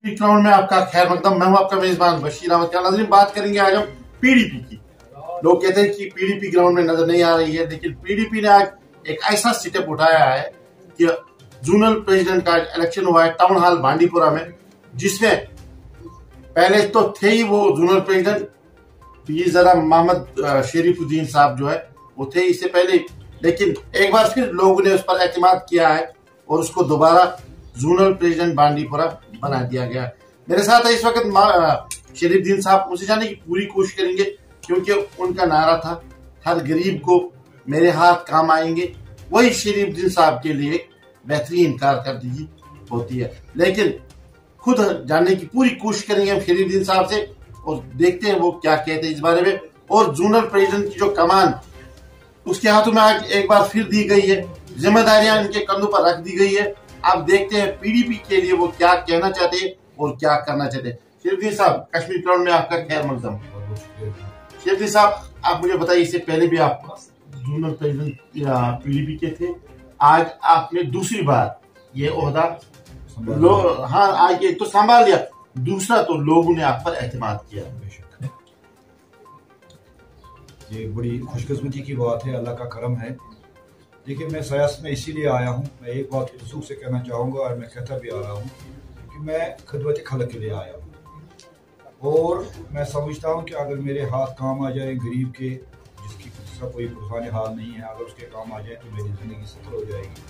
Ground में आपका खैर मकदम। मैं हूं आपका मेजबान बशीर अहमद। नाज़रीन, बात करेंगे आज हम पीडीपी की। लोग कहते हैं कि पीडीपी ग्राउंड में नजर नहीं आ रही है, लेकिन पीडीपी ने आज एक ऐसा स्टेप उठाया है कि जोनल प्रेसिडेंट का इलेक्शन हुआ है टाउन हॉल बांडीपुरा में, जिसमें पहले तो थे ही वो जोनल प्रेसिडेंट जरा मोहम्मद शरीफुद्दीन साहब जो है वो थे इससे पहले, लेकिन एक बार फिर लोगों ने उस पर एतमाद किया है और उसको दोबारा जोनल प्रेसिडेंट बांडीपुरा बना दिया गया। मेरे साथ है इस वक्त शरीफुद्दीन साहब। मुझे जाने की पूरी कोशिश करेंगे क्योंकि उनका नारा था हर गरीब को मेरे हाथ काम आएंगे। वही शरीफुद्दीन साहब के लिए बेहतरीन कारकर्दगी होती है, लेकिन खुद जानने की पूरी कोशिश करेंगे हम शरीफुद्दीन साहब से और देखते हैं वो क्या कहते हैं इस बारे में। और जोनल प्रेसिडेंट की जो कमान उसके हाथों में आज एक बार फिर दी गई है, जिम्मेदारियां इनके कंधों पर रख दी गई है। आप देखते हैं पीडीपी के लिए वो क्या कहना चाहते हैं और क्या करना चाहते हैं। शरीफुद्दीन साहब, कश्मीर क्राउड में आपका खैर मकदम। शरीफुद्दीन साहब, आप मुझे बताइए, इससे पहले भी आप जोनल प्रेसिडेंट पीडीपी के थे, आज आपने दूसरी बार ये ओहदा आज एक तो संभाल लिया, दूसरा तो लोगों ने आप पर एतमाद किया। ये बड़ी खुशकिस्मती की बात है, अल्लाह का करम है। देखिए, मैं सियासत में इसीलिए आया हूँ। मैं एक बात वसूख से कहना चाहूँगा और मैं कहता भी आ रहा हूँ कि मैं खिदमत खलक के लिए आया हूँ और मैं समझता हूँ कि अगर मेरे हाथ काम आ जाए गरीब के, जिसका कोई पुराने हाल नहीं है, अगर उसके काम आ जाए तो मेरी ज़िंदगी सफल हो जाएगी।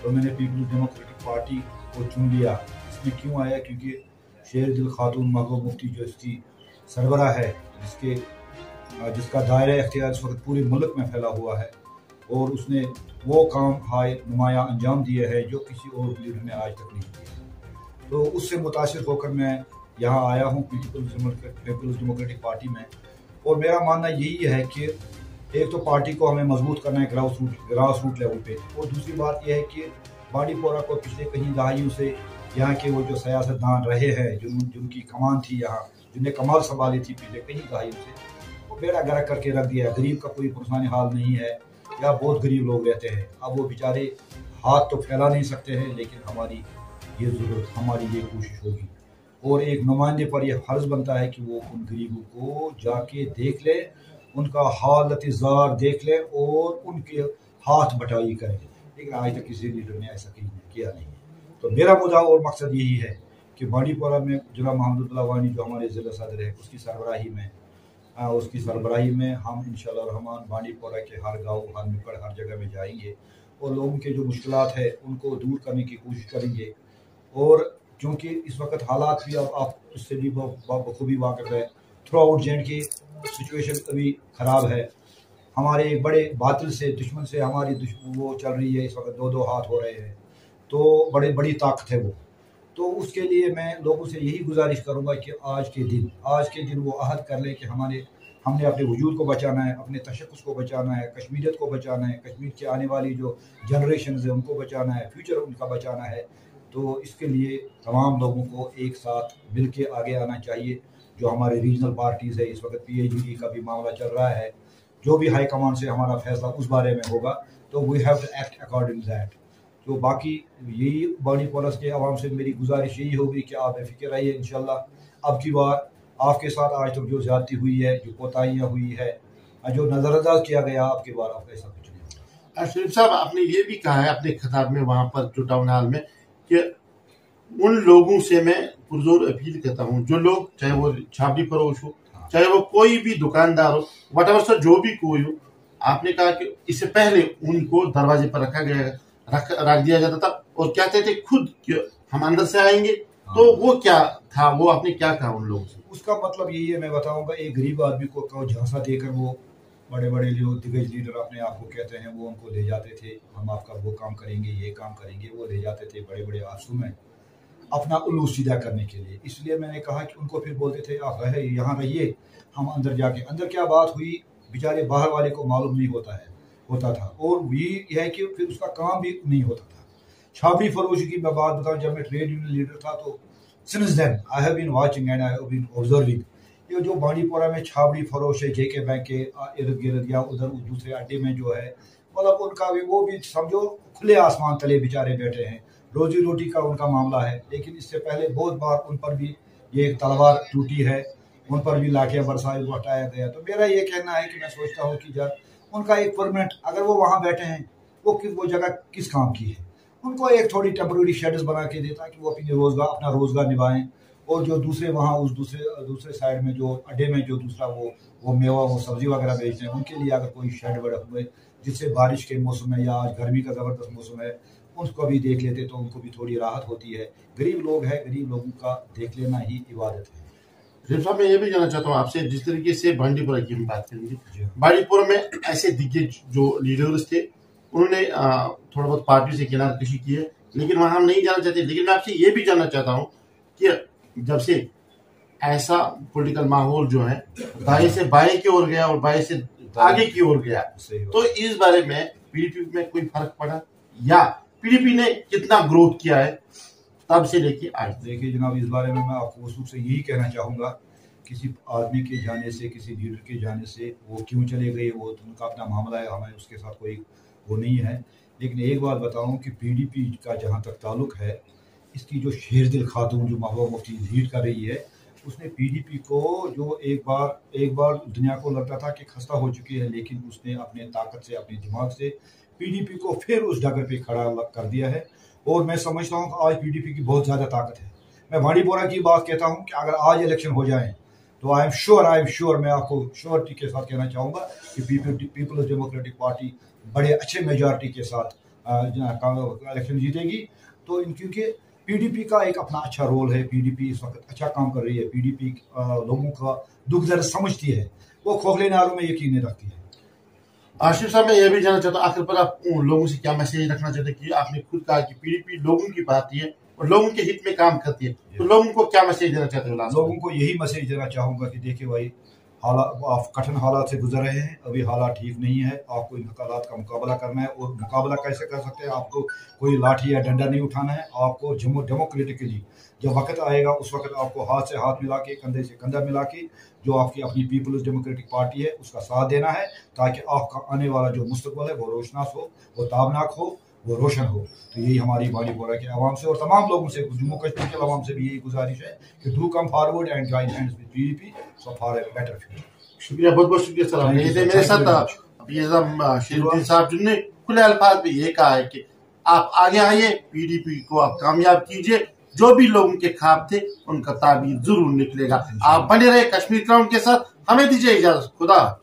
तो मैंने पीपल्स डेमोक्रेटिक पार्टी को चुन लिया। इसमें क्यों आया? क्योंकि शेर दिल खातून महबूब मुफ्ती जो इसकी सरबराह है, जिसका दायरा इख्तियार इस वक्त पूरे मुल्क में फैला हुआ है और उसने वो काम हाय नुमाया अंजाम दिए है जो किसी और लीडर ने आज तक नहीं किया। तो उससे मुतासिर होकर मैं यहाँ आया हूँ पीपल्स डेमोक्रेटिक पार्टी में। और मेरा मानना यही है कि एक तो पार्टी को हमें मजबूत करना है ग्रास रूट लेवल पे, और दूसरी बात यह है कि बांडीपोरा को पिछले कई दहाइयों से यहाँ के वो जो सियासतदान रहे हैं, जिनकी कमान थी यहाँ, जिनने कमाल संभाली थी पिछले कई दहाइयों से, वो बेड़ा गर्क करके रख दिया। गरीब का कोई पुरसानी हाल नहीं है, या बहुत गरीब लोग रहते हैं। अब वो बेचारे हाथ तो फैला नहीं सकते हैं, लेकिन हमारी ये जरूरत, हमारी ये कोशिश होगी और एक नुमाइंदे पर यह फर्ज बनता है कि वो उन गरीबों को जाके देख ले, उनका हालत ज़ार देख ले और उनके हाथ बटाई करें। लेकिन आज तक किसी लीडर ने ऐसा कहीं किया नहीं। तो मेरा मुद्दा और मकसद यही है कि बांडीपोरा में जनाब महमूदुल्लाह वानी जो हमारे ज़िला सदर है, उसकी सरबराही में हम इंशाअल्लाह रहमान बांडीपोरा के हर गांव, हर नुक्कड़, हर जगह में जाएंगे और लोगों के जो मुश्किलात है उनको दूर करने की कोशिश करेंगे। और क्योंकि इस वक्त हालात भी, अब आप उससे भी बखूबी वाकिफ है, थ्रू आउट J&K सिचुएशन अभी ख़राब है। हमारे एक बड़े बातिल से दुश्मन से हमारी वो चल रही है, इस वक्त दो हाथ हो रहे हैं, तो बड़ी ताकत है वो। तो उसके लिए मैं लोगों से यही गुजारिश करूंगा कि आज के दिन वो अहद कर लें कि हमने अपने वजूद को बचाना है, अपने तशक्कुस को बचाना है, कश्मीरियत को बचाना है, कश्मीर की आने वाली जो जनरेशन है उनको बचाना है, फ्यूचर उनका बचाना है। तो इसके लिए तमाम लोगों को एक साथ मिल के आगे आना चाहिए। जो हमारे रीजनल पार्टीज़ है, इस वक्त PAGD का भी मामला चल रहा है, जो भी हाई कमान से हमारा फैसला उस बारे में होगा, तो we have to act according that. तो बाकी यही बांडीपोरा के आवाम से मेरी गुजारिश यही होगी कि आप बेफिक्र रहिए। इंशाल्लाह अब की बार आपके साथ आज तक जो ज्यादती हुई है, जो कोताहियाँ हुई है, जो नजरअंदाज किया गया, आपकी बार आप ऐसा कुछ नहीं। शरीफ साहब, आपने ये भी कहा है अपने खिताब में वहां पर जो टाउन हॉल में कि उन लोगों से मैं पुरजोर अपील करता हूँ, जो लोग, चाहे वो छाबड़ी फरोश हो, चाहे वो कोई भी दुकानदार हो, वट सर जो भी कोई हो, आपने कहा कि इससे पहले उनको दरवाजे पर रख दिया जाता था और कहते थे खुद कि हम अंदर से आएंगे। तो वो क्या था, वो आपने क्या कहा उन लोगों से? उसका मतलब यही है, मैं बताऊंगा, एक गरीब आदमी को झांसा देकर वो बड़े जो दिग्गज लीडर अपने आप को कहते हैं, वो उनको ले जाते थे, हम आपका वो काम करेंगे, ये काम करेंगे, वो ले जाते थे बड़े आंसू में अपना उल्लू सीधा करने के लिए। इसलिए मैंने कहा कि उनको फिर बोलते थे आप यहाँ रहिए, हम अंदर जाके, अंदर क्या बात हुई बेचारे बाहर वाले को मालूम नहीं होता था। और ये है कि फिर उसका काम भी नहीं होता था। छाबड़ी फरोशी की मैं बात बताऊं, जब मैं ट्रेड यूनियन लीडर था तो since then I have been watching and I have been observing, ये जो बांडीपोरा में छाबड़ी फरोश है JK बैंक के इर्द गिर्द या उधर दूसरे अड्डे में जो है, मतलब उनका भी वो भी समझो खुले आसमान तले बेचारे बैठे हैं, रोजी रोटी का उनका मामला है। लेकिन इससे पहले बहुत बार उन पर भी ये तलवार टूटी है, उन पर भी लाठियां बरसाया गया। तो मेरा ये कहना है कि मैं सोचता हूँ कि जब उनका एक परमानेंट, अगर वो वहाँ बैठे हैं, वो जगह किस काम की है, उनको एक थोड़ी टेम्पोररी शेड्स बना के देता कि वो अपना रोजगार निभाएं। और जो दूसरे वहाँ उस दूसरे साइड में जो अड्डे में जो दूसरा वो मेवा वो सब्जी वगैरह बेचते हैं, उनके लिए अगर कोई शेड बड़ा हुए जिससे बारिश के मौसम में या आज गर्मी का ज़बरदस्त मौसम है उनको भी देख लेते तो उनको भी थोड़ी राहत होती है। गरीब लोग हैं, गरीब लोगों का देख लेना ही इबादत है। साहब मैं ये भी जानना चाहता हूँ आपसे, जिस तरीके से बांडीपुरा की हम बात करेंगे, बांडीपुरा में ऐसे दिग्गज जो लीडर्स थे उन्होंने थोड़ा बहुत पार्टी से किनारकशी की है, लेकिन वहां हम नहीं जाना चाहते। लेकिन मैं आपसे ये भी जानना चाहता हूँ कि जब से ऐसा पॉलिटिकल माहौल जो है दाएं से बाएं की ओर गया और बाएं से आगे की ओर गया, तो इस बारे में पीडीपी में कोई फर्क पड़ा या पीडीपी ने कितना ग्रोथ किया है तब से लेके आज? देखिए जनाब, इस बारे में मैं आपको वसूख से यही कहना चाहूँगा, किसी आदमी के जाने से, किसी लीडर के जाने से वो क्यों चले गए वो तो उनका अपना मामला है, हमें उसके साथ कोई वो नहीं है। लेकिन एक बात बताऊं कि पीडीपी का जहां तक ताल्लुक है, इसकी जो शेरदिल खातून जो महबूबा मुफ्ती लीड कर रही है, उसने पीडीपी को जो एक बार दुनिया को लगता था कि खस्ता हो चुकी है, लेकिन उसने अपने ताकत से, अपने दिमाग से पीडीपी को फिर उस डगर पे खड़ा कर दिया है। और मैं समझता हूँ कि आज पीडीपी की बहुत ज़्यादा ताकत है। मैं बांडीपोरा की बात कहता हूँ कि अगर आज इलेक्शन हो जाए तो आई एम श्योर मैं आपको श्योरिटी के साथ कहना चाहूँगा कि पीपल्स डेमोक्रेटिक पार्टी बड़े अच्छे मेजॉरिटी के साथ इलेक्शन जीतेगी। तो क्योंकि पीडीपी का एक अपना अच्छा रोल है, पीडीपी इस वक्त अच्छा काम कर रही है, पीडीपी लोगों का दुख दर्द समझती है, वो खोखले नारों में यकीन नहीं रखती है। आशिफ साहब मैं ये भी जानना चाहता हूँ, आखिर पर आप लोगों से क्या मैसेज रखना चाहते हैं कि आपने खुद कहा कि पीडीपी लोगों की पार्टी है और लोगों के हित में काम करती है, तो लोगों को क्या मैसेज देना चाहते हैं? लोगों को यही मैसेज देना चाहूँगा कि देखिए भाई, आप कठिन हालात से गुजर रहे हैं, अभी हालात ठीक नहीं है, आपको इन हालात का मुकाबला करना है। और मुकाबला कैसे कर सकते हैं? आपको कोई लाठी या डंडा नहीं उठाना है, आपको डेमोक्रेटिकली जब वक्त आएगा उस वक्त आपको हाथ से हाथ मिला के, कंधे से कंधा मिला के जो आपकी अपनी पीपल्स डेमोक्रेटिक पार्टी है उसका साथ देना है, ताकि आपका आने वाला जो मुस्तकबिल है वो रोशनास हो, वो ताबनाक हो, वो रोशन हो। तो यही हमारी बांडीपोरा के आवाम से और तमाम लोगों से, जम्मू कश्मीर के आवाम से भी यही गुजारिश है कि do come forward and join hands with PDP so for a better future. शुक्रिया, बहुत बहुत शुक्रिया सर। ये थे मेरे साथ शेरुद्दीन साहब जिन्होंने खुले अल्फाज में ये कहा है कि आप आगे आइए, पीडीपी को आप कामयाब कीजिए, जो भी लोगों के ख्वाब थे उनका ताबीर जरूर निकलेगा। आप बने रहे कश्मीर क्राउन के साथ, हमें दीजिए इजाजत, खुदा।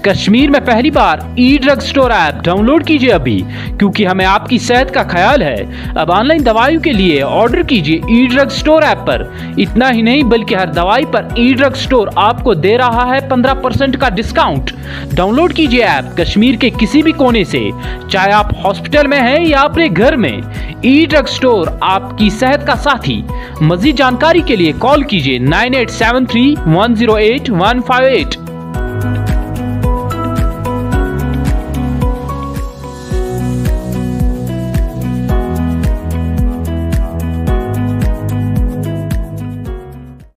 कश्मीर में पहली बार ई ड्रग स्टोर ऐप डाउनलोड कीजिए अभी, क्योंकि हमें आपकी सेहत का ख्याल है। अब ऑनलाइन दवाइयों के लिए ऑर्डर कीजिए ई ड्रग स्टोर ऐप पर। इतना ही नहीं बल्कि हर दवाई पर ई ड्रग स्टोर आपको दे रहा है 15% का डिस्काउंट। डाउनलोड कीजिए ऐप कश्मीर के किसी भी कोने से, चाहे आप हॉस्पिटल में हैं या अपने घर में। ई ड्रग स्टोर आपकी सेहत का साथी। मजीद जानकारी के लिए कॉल कीजिए 9873 108 158।